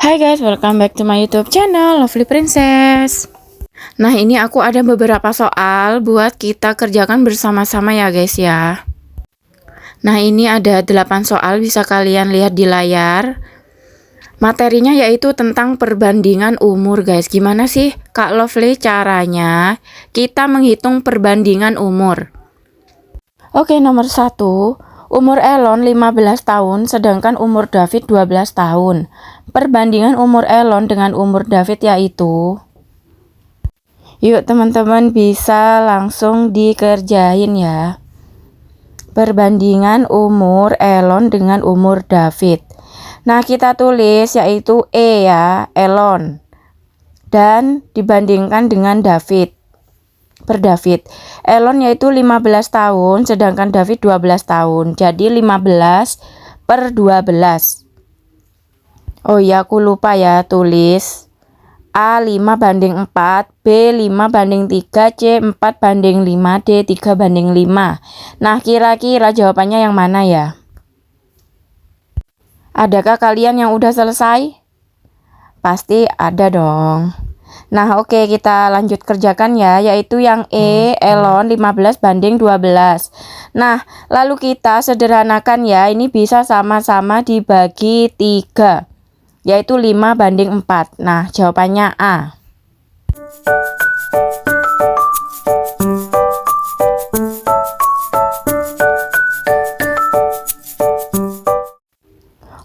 Hai guys, welcome back to my YouTube channel Lovely Princess. Nah, ini aku ada beberapa soal buat kita kerjakan bersama-sama ya guys ya. Nah, ini ada 8 soal, bisa kalian lihat di layar. Materinya yaitu tentang perbandingan umur guys. Gimana sih Kak Lovely caranya kita menghitung perbandingan umur? Oke, nomor 1. Umur Elon 15 tahun sedangkan umur David 12 tahun. Perbandingan umur Elon dengan umur David yaitu. Yuk teman-teman bisa langsung dikerjain ya. Perbandingan umur Elon dengan umur David. Nah, kita tulis yaitu E ya, Elon. Dan dibandingkan dengan David. Per David. Elon yaitu 15 tahun sedangkan David 12 tahun. Jadi 15 per 12. Oh iya, aku lupa ya tulis A 5 banding 4, B 5 banding 3, C 4 banding 5, D 3 banding 5. Nah, kira-kira jawabannya yang mana ya? Adakah kalian yang udah selesai? Pasti ada dong. Nah, oke, kita lanjut kerjakan ya, yaitu yang E, Elon 15 banding 12. Nah, lalu kita sederhanakan ya, ini bisa sama-sama dibagi 3, yaitu 5 banding 4. Nah, jawabannya A.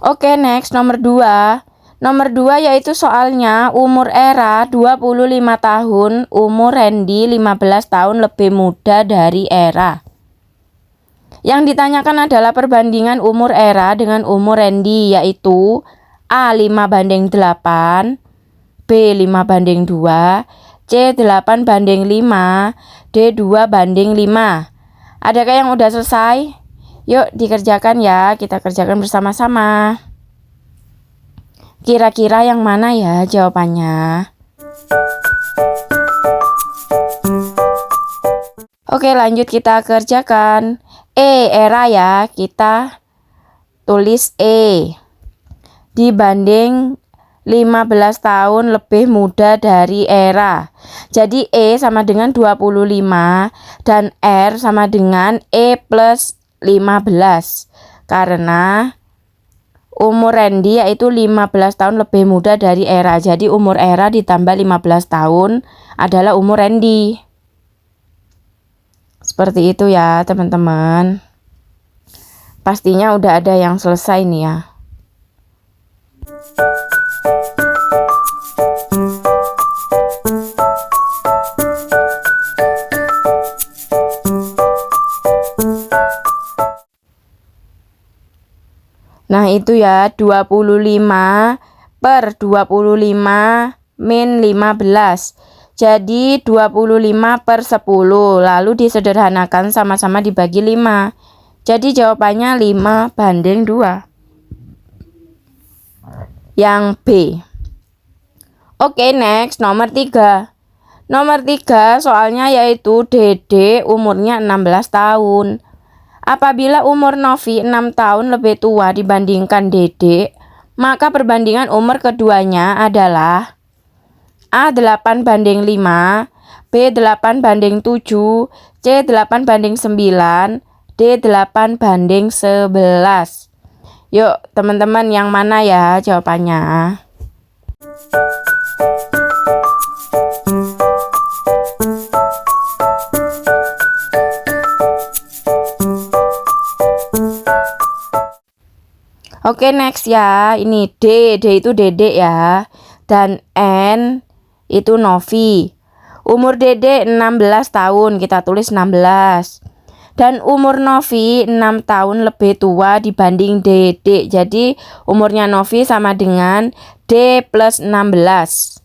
Oke, next, nomor 2. Nomor 2 yaitu soalnya umur Era 25 tahun, umur Randy 15 tahun lebih muda dari Era. Yang ditanyakan adalah perbandingan umur Era dengan umur Randy, yaitu A 5 banding 8, B 5 banding 2, C 8 banding 5, D 2 banding 5. Adakah yang udah selesai? Yuk dikerjakan ya, kita kerjakan bersama-sama. Kira-kira yang mana ya jawabannya? Oke, lanjut kita kerjakan. E, Era ya, kita tulis E. Dibanding 15 tahun lebih muda dari Era. Jadi E sama dengan 25 dan R sama dengan E plus 15. Karena umur Randy yaitu 15 tahun lebih muda dari Era. Jadi umur Era ditambah 15 tahun adalah umur Randy. Seperti itu ya teman-teman. Pastinya udah ada yang selesai nih ya. Nah, itu ya 25 per 25 min 15. Jadi 25 per 10. Lalu disederhanakan sama-sama dibagi 5. Jadi jawabannya 5 banding 2. Yang B. Oke, next nomor 3. Nomor 3 soalnya yaitu Dede umurnya 16 tahun. Apabila umur Novi 6 tahun lebih tua dibandingkan Dede, maka perbandingan umur keduanya adalah A 8 banding 5, B 8 banding 7, C 8 banding 9, D 8 banding 11. Yuk teman-teman, yang mana ya jawabannya? Oke, next ya. Ini D itu Dede ya. Dan N itu Novi. Umur Dede 16 tahun, kita tulis 16. Dan umur Novi 6 tahun lebih tua dibanding Dede. Jadi umurnya Novi sama dengan D plus 16.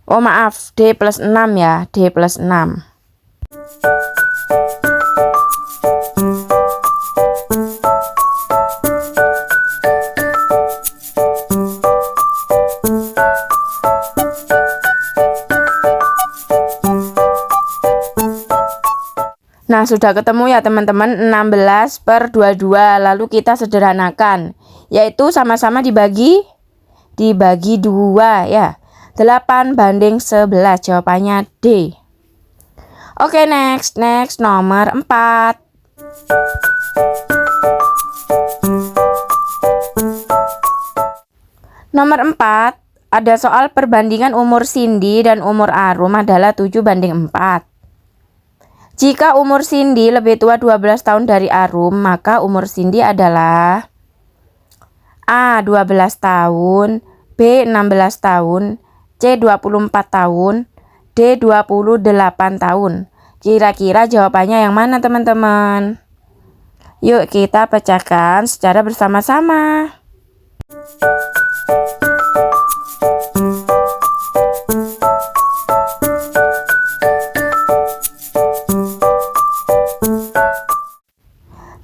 Oh maaf, D plus 6 ya, D plus 6. Nah, sudah ketemu ya teman-teman, 16/22. Lalu kita sederhanakan, yaitu sama-sama dibagi 2 ya. 8/11, jawabannya D. Oke, next nomor 4. Nomor 4, ada soal perbandingan umur Cindy dan umur Arum adalah 7/4. Jika umur Cindy lebih tua 12 tahun dari Arum, maka umur Cindy adalah A. 12 tahun, B. 16 tahun, C. 24 tahun, D. 28 tahun. Kira-kira jawabannya yang mana teman-teman? Yuk kita pecahkan secara bersama-sama.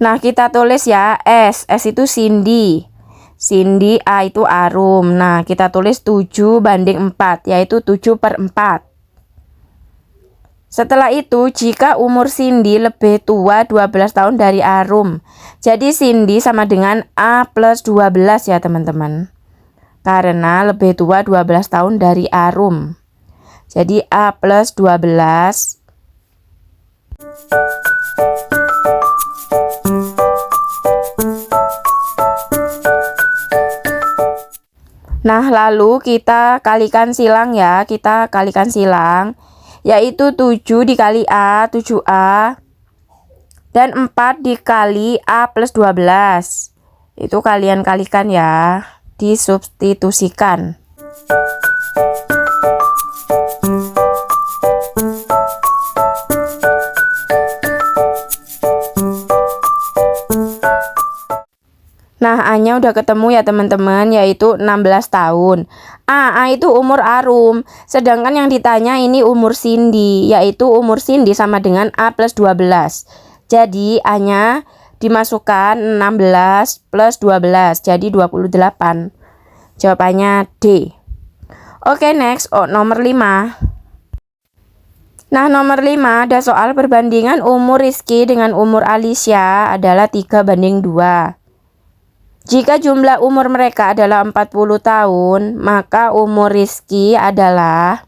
Nah, kita tulis ya, S itu Cindy, A itu Arum. Nah, kita tulis 7/4, yaitu 7/4. Setelah itu, jika umur Cindy lebih tua 12 tahun dari Arum, jadi Cindy sama dengan A plus 12 ya teman-teman. Karena lebih tua 12 tahun dari Arum. Jadi A plus 12. Nah, lalu kita kalikan silang ya. Kita kalikan silang, yaitu 7 dikali A, 7A. Dan 4 dikali A plus 12. Itu kalian kalikan ya. Disubstitusikan. Nah, A-nya udah ketemu ya teman-teman, yaitu 16 tahun. A itu umur Arum, sedangkan yang ditanya ini umur Cindy, yaitu umur Cindy sama dengan A plus 12. Jadi A-nya dimasukkan 16 plus 12, jadi 28. Jawabannya D. Oke, next, nomor 5. Nah, nomor 5 ada soal perbandingan umur Rizky dengan umur Alicia adalah 3/2. Jika jumlah umur mereka adalah 40 tahun, maka umur Rizky adalah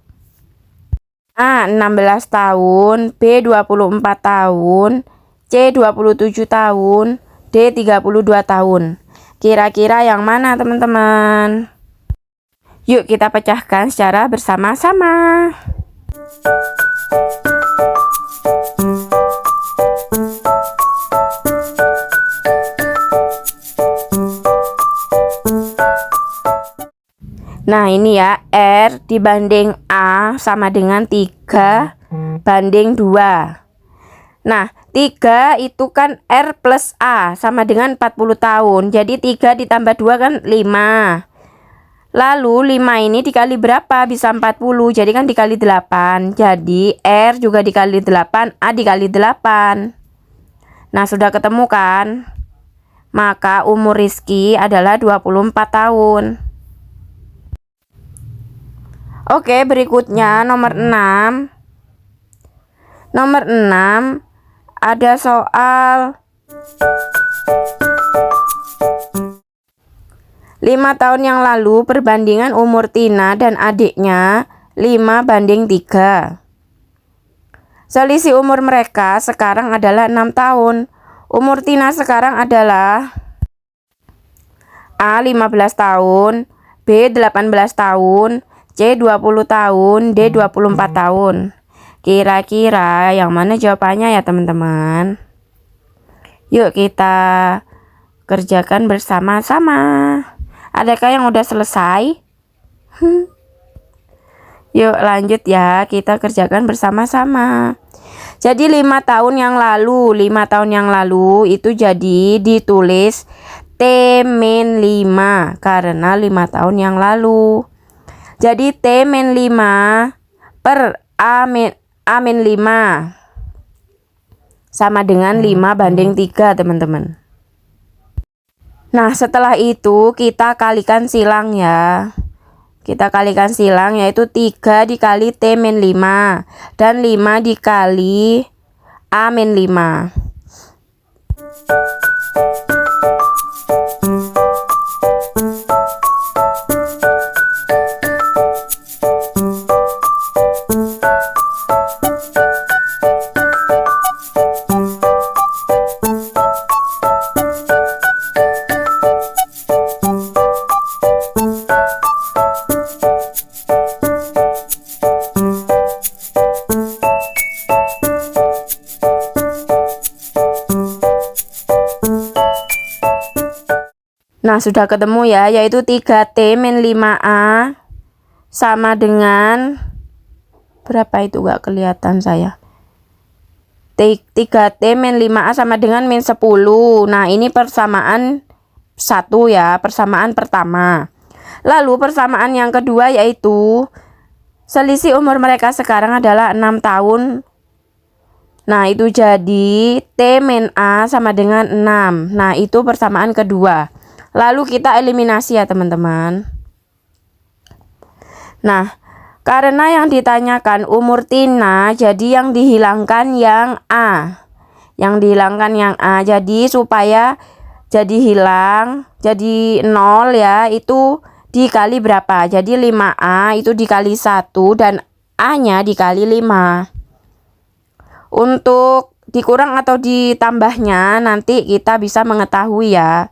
A. 16 tahun, B. 24 tahun, C. 27 tahun, D. 32 tahun. Kira-kira yang mana teman-teman? Yuk kita pecahkan secara bersama-sama. Nah, ini ya, R dibanding A sama dengan 3/2. Nah, 3 itu kan R plus A sama dengan 40 tahun. Jadi 3 ditambah 2 kan 5. Lalu 5 ini dikali berapa? Bisa 40. Jadi kan dikali 8. Jadi R juga dikali 8, A dikali 8. Nah, sudah ketemu kan? Maka umur Rizky adalah 24 tahun. Oke, berikutnya nomor 6. Nomor 6 ada soal 5 tahun yang lalu perbandingan umur Tina dan adiknya 5/3. Selisih umur mereka sekarang adalah 6 tahun. Umur Tina sekarang adalah A. 15 tahun, B. 18 tahun, C. 20 tahun, D. 24 tahun. Kira-kira yang mana jawabannya ya teman-teman? Yuk kita kerjakan bersama-sama. Adakah yang udah selesai? Yuk lanjut ya, kita kerjakan bersama-sama. Jadi 5 tahun yang lalu itu jadi ditulis T-5 karena 5 tahun yang lalu. Jadi T-5 per A-5 sama dengan 5/3 teman-teman. Nah, setelah itu kita kalikan silang ya. Kita kalikan silang, yaitu 3 dikali T-5 dan 5 dikali A min 5. Nah, sudah ketemu ya, yaitu 3T min 5A sama dengan berapa itu, gak kelihatan saya. 3T min 5A sama dengan min 10. Nah, ini persamaan 1 ya, persamaan pertama. Lalu persamaan yang kedua yaitu selisih umur mereka sekarang adalah 6 tahun. Nah, itu jadi T min A sama dengan 6. Nah, itu persamaan kedua. Lalu kita eliminasi ya teman-teman. Nah, karena yang ditanyakan umur Tina, jadi yang dihilangkan yang A. Yang dihilangkan yang A. Jadi supaya jadi hilang, jadi 0 ya, itu dikali berapa? Jadi 5A itu dikali 1 dan A-nya dikali 5. Untuk dikurang atau ditambahnya nanti kita bisa mengetahui ya.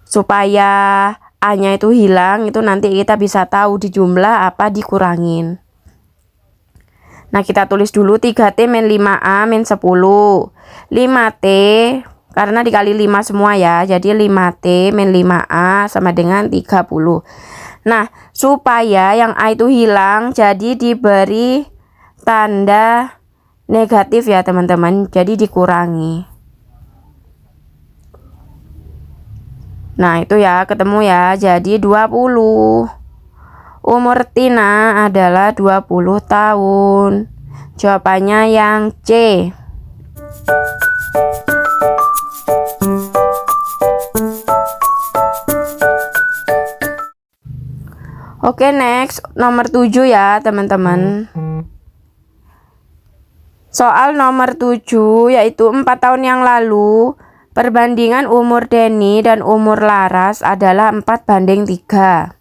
Supaya A-nya itu hilang, itu nanti kita bisa tahu di jumlah apa dikurangin. Nah, kita tulis dulu 3T min 5A min 10. 5T karena dikali 5 semua ya. Jadi 5T min 5A sama dengan 30. Nah, supaya yang A itu hilang, jadi diberi tanda negatif ya teman-teman. Jadi dikurangi. Nah, itu ya, ketemu ya. Jadi 20. Umur Tina adalah 20 tahun. Jawabannya yang C. Oke, next. Nomor 7 ya, teman-teman. Soal nomor 7 yaitu 4 tahun yang lalu. Perbandingan umur Denny dan umur Laras adalah 4:3.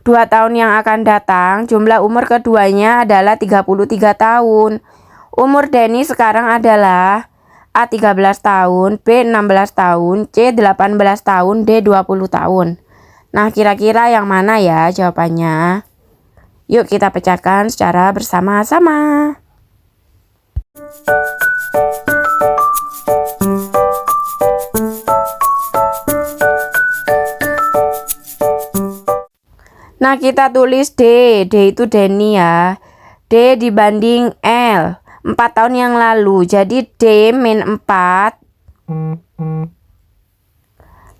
2 tahun yang akan datang, jumlah umur keduanya adalah 33 tahun. Umur Denny sekarang adalah A 13 tahun, B 16 tahun, C 18 tahun, D 20 tahun. Nah, kira-kira yang mana ya jawabannya? Yuk kita pecahkan secara bersama-sama. Nah, kita tulis D. D itu Denny ya. D dibanding L. 4 tahun yang lalu. Jadi D min 4.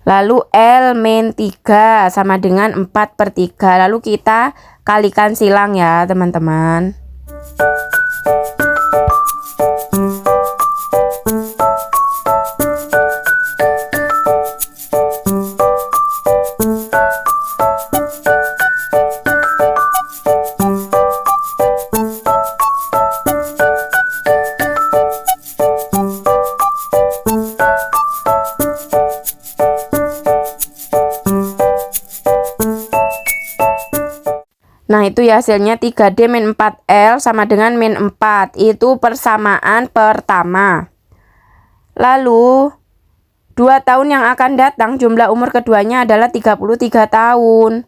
Lalu L min 3 sama dengan 4/3. Lalu kita kalikan silang ya teman-teman. Nah, itu ya hasilnya 3D min 4L sama dengan min 4. Itu persamaan pertama. Lalu 2 tahun yang akan datang jumlah umur keduanya adalah 33 tahun.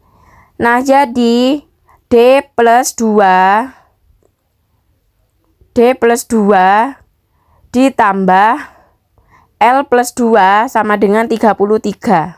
Nah, jadi D plus 2 ditambah L plus 2 sama dengan 33.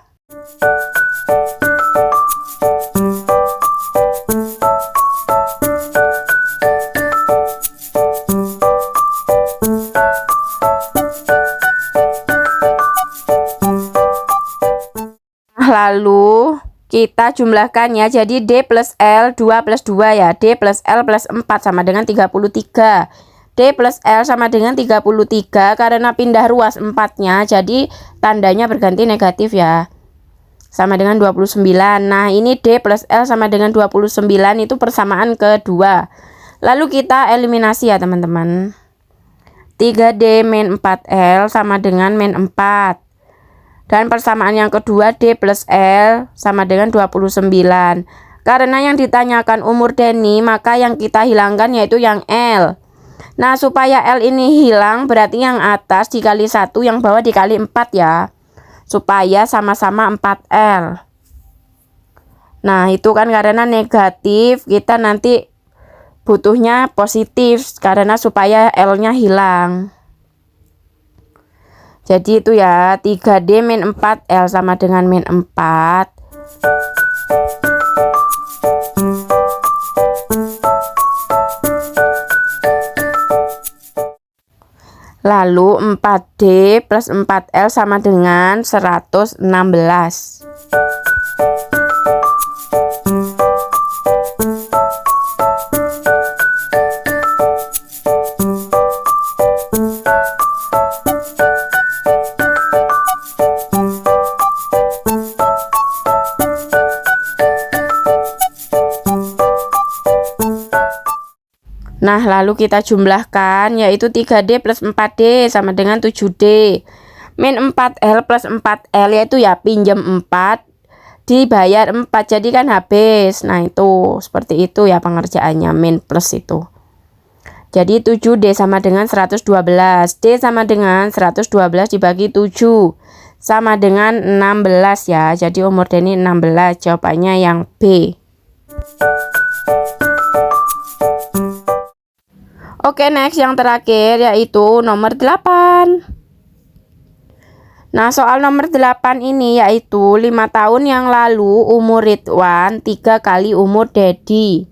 Lalu kita jumlahkan ya, jadi D plus L 2 plus 2 ya, D plus L plus 4 sama dengan 33. D plus L sama dengan 33 karena pindah ruas 4-nya, jadi tandanya berganti negatif ya, sama dengan 29. Nah, ini D plus L sama dengan 29 itu persamaan kedua. Lalu kita eliminasi ya teman-teman. 3D min 4L sama dengan min 4. Dan persamaan yang kedua D plus L sama dengan 29. Karena yang ditanyakan umur Denny, maka yang kita hilangkan yaitu yang L. Nah, supaya L ini hilang berarti yang atas dikali 1, yang bawah dikali 4 ya. Supaya sama-sama 4L. Nah, itu kan karena negatif, kita nanti butuhnya positif karena supaya L-nya hilang. Jadi itu ya, 3D min 4L sama dengan min 4. Lalu 4D plus 4L sama dengan 116. Nah, lalu kita jumlahkan, yaitu 3D plus 4D sama dengan 7D. Min 4L plus 4L yaitu ya pinjam 4, dibayar 4, jadi kan habis. Nah, itu seperti itu ya pengerjaannya, min plus itu. Jadi 7D sama dengan 112. D sama dengan 112 dibagi 7. Sama dengan 16 ya. Jadi umur Denny 16, jawabannya yang B. Oke, next yang terakhir yaitu nomor 8. Nah, soal nomor 8 ini yaitu 5 tahun yang lalu umur Ridwan 3 kali umur Dedi.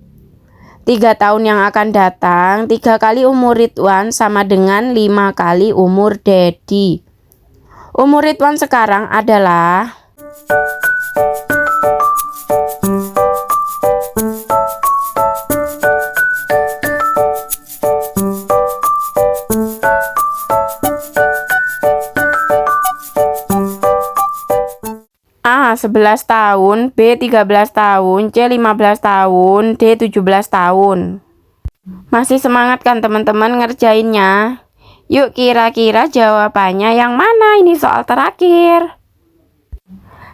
3 tahun yang akan datang 3 kali umur Ridwan sama dengan 5 kali umur Dedi. Umur Ridwan sekarang adalah A 11 tahun, B 13 tahun, C 15 tahun, D 17 tahun. Masih semangat kan teman-teman ngerjainnya? Yuk kira-kira jawabannya yang mana ini soal terakhir?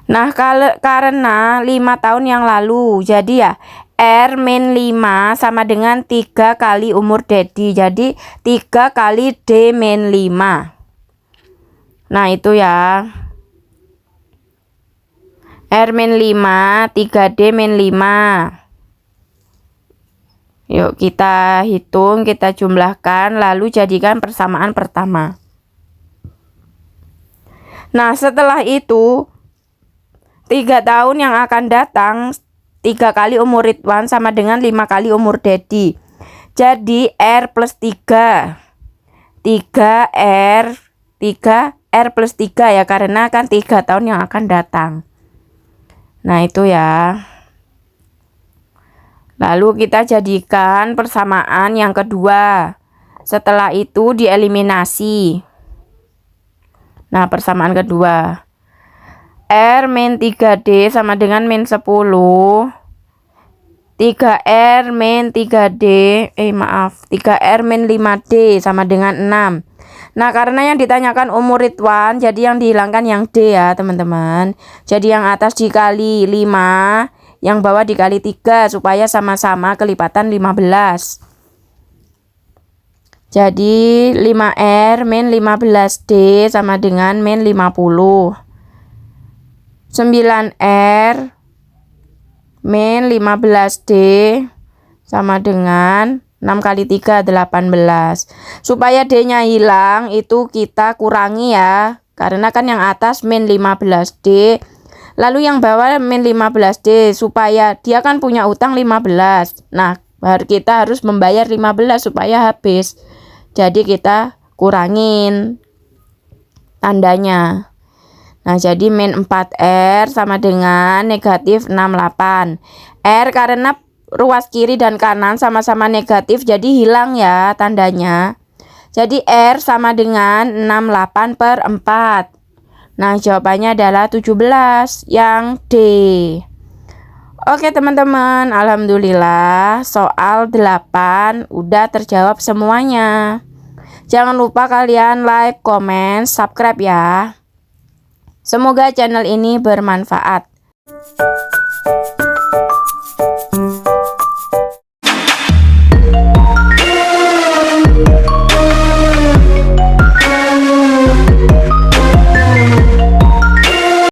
Nah, karena 5 tahun yang lalu, jadi ya R min 5 sama dengan 3 kali umur Dedi. Jadi 3 kali D min 5. Nah, itu ya. R min 5, 3D min 5. Yuk kita hitung, kita jumlahkan, lalu jadikan persamaan pertama. Nah, setelah itu 3 tahun yang akan datang 3 kali umur Ridwan sama dengan 5 kali umur Dedi. Jadi R plus 3 R plus 3 ya, karena kan 3 tahun yang akan datang. Nah, itu ya. Lalu kita jadikan persamaan yang kedua. Setelah itu dieliminasi. Nah, persamaan kedua. R min 3D sama dengan min 10. 3R min 3D, 3R min 5D sama dengan 6. Nah, karena yang ditanyakan umur Ridwan, jadi yang dihilangkan yang D ya teman-teman. Jadi yang atas dikali 5, yang bawah dikali 3 supaya sama-sama kelipatan 15. Jadi 5R min 15D sama dengan min 50. 9R min 15D sama dengan 6 kali 3, 18. Supaya D-nya hilang, itu kita kurangi ya. Karena kan yang atas min 15D. Lalu yang bawah min 15D. Supaya dia kan punya utang 15. Nah, kita harus membayar 15 supaya habis. Jadi kita kurangin tandanya. Nah, jadi min 4R sama dengan negatif 68. R karena ruas kiri dan kanan sama-sama negatif, jadi hilang ya tandanya. Jadi R sama dengan 68 per 4. Nah, jawabannya adalah 17, yang D. Oke teman-teman, alhamdulillah soal 8 udah terjawab semuanya. Jangan lupa kalian like, komen, subscribe ya. Semoga channel ini bermanfaat.